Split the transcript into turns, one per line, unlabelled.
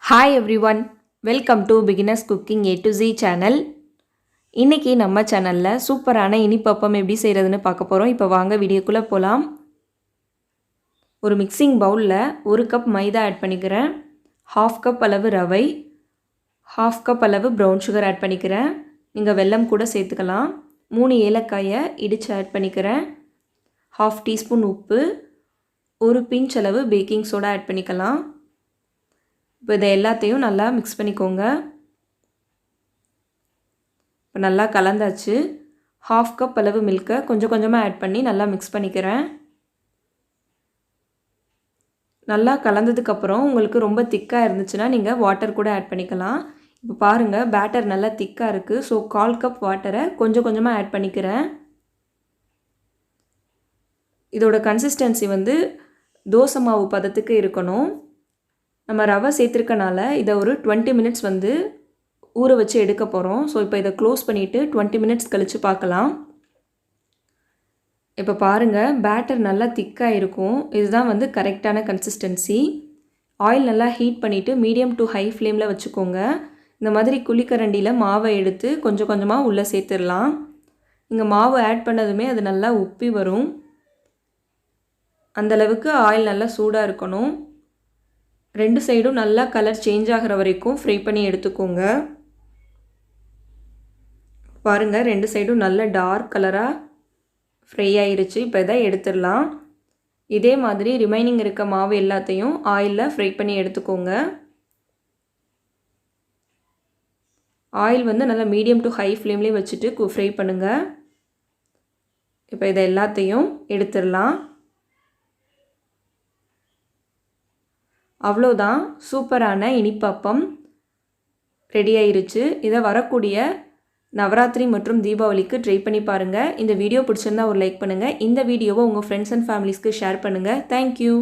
Hi everyone, welcome to beginners cooking A to Z channel. இன்றைக்கி நம்ம சேனலில் சூப்பரான இனிப்பப்பம் எப்படி செய்கிறதுன்னு பார்க்க போகிறோம். இப்போ வாங்க வீடியோக்குள்ளே போகலாம். ஒரு மிக்சிங் பவுலில் 1 கப் மைதா ஆட் பண்ணிக்கிறேன். 1/2 கப் அளவு ரவை, 1/2 கப் அளவு ப்ரௌன் சுகர் ஆட் பண்ணிக்கிறேன். நீங்கள் வெல்லம் கூட சேர்த்துக்கலாம். 3 ஏலக்காயை இடித்து ஆட் பண்ணிக்கிறேன். 1/2 டீஸ்பூன் உப்பு, 1 பிஞ்ச் அளவு பேக்கிங் சோடா ஆட் பண்ணிக்கலாம். இப்போ இதை எல்லாத்தையும் நல்லா மிக்ஸ் பண்ணிக்கோங்க. இப்போ நல்லா கலந்தாச்சு. 1/2 கப் அளவு மில்கை கொஞ்சம் கொஞ்சமாக ஆட் பண்ணி நல்லா மிக்ஸ் பண்ணிக்கிறேன். நல்லா கலந்ததுக்கப்புறம் உங்களுக்கு ரொம்ப திக்காக இருந்துச்சுன்னா நீங்கள் வாட்டர் கூட ஆட் பண்ணிக்கலாம். இப்போ பாருங்கள், பேட்டர் நல்லா திக்காக இருக்குது. ஸோ 1/4 கப் வாட்டரை கொஞ்சம் கொஞ்சமாக ஆட் பண்ணிக்கிறேன். இதோட கன்சிஸ்டன்சி தோசை மாவு பதத்துக்கு இருக்கணும். நம்ம ரவை சேர்த்துருக்கனால இதை ஒரு 20 மினிட்ஸ் ஊற வச்சு எடுக்க போகிறோம். ஸோ இப்போ இதை க்ளோஸ் பண்ணிவிட்டு 20 மினிட்ஸ் கழித்து பார்க்கலாம். இப்போ பாருங்கள், பேட்டர் நல்லா திக்காக இருக்கும். இதுதான் கரெக்டான கன்சிஸ்டன்சி. ஆயில் நல்லா ஹீட் பண்ணிவிட்டு மீடியம் டு ஹை ஃப்ளேமில் வச்சுக்கோங்க. இந்த மாதிரி குழிக்கரண்டியில் மாவை எடுத்து கொஞ்சம் கொஞ்சமாக உள்ளே சேர்த்துடலாம். நீங்கள் மாவு ஆட் பண்ணதுமே அது நல்லா உப்பி வரும். அந்தளவுக்கு ஆயில் நல்லா சூடாக இருக்கணும். 2 சைடும் நல்லா கலர் சேஞ்ச் ஆகிற வரைக்கும் ஃப்ரை பண்ணி எடுத்துக்கோங்க. பாருங்கள், 2 சைடும் நல்ல டார்க் கலராக ஃப்ரை ஆயிருச்சு. இப்போ இதை எடுத்துடலாம். இதே மாதிரி ரிமைனிங் இருக்க மாவு எல்லாத்தையும் ஆயிலில் ஃப்ரை பண்ணி எடுத்துக்கோங்க. ஆயில் நல்லா மீடியம் டு ஹை ஃப்ளேம்லேயே வச்சுட்டு ஃப்ரை பண்ணுங்கள். இப்போ இதை எல்லாத்தையும் எடுத்துடலாம். அவ்வளோதான், சூப்பரான இனிப்பப்பம் ரெடி ஆயிருச்சு. இதை வரக்கூடிய நவராத்திரி மற்றும் தீபாவளிக்கு ட்ரை பண்ணி பாருங்கள். இந்த வீடியோ பிடிச்சிருந்தா ஒரு லைக் பண்ணுங்கள். இந்த வீடியோவை உங்கள் ஃப்ரெண்ட்ஸ் அண்ட் ஃபேமிலிஸ்க்கு ஷேர் பண்ணுங்கள். தேங்க்யூ.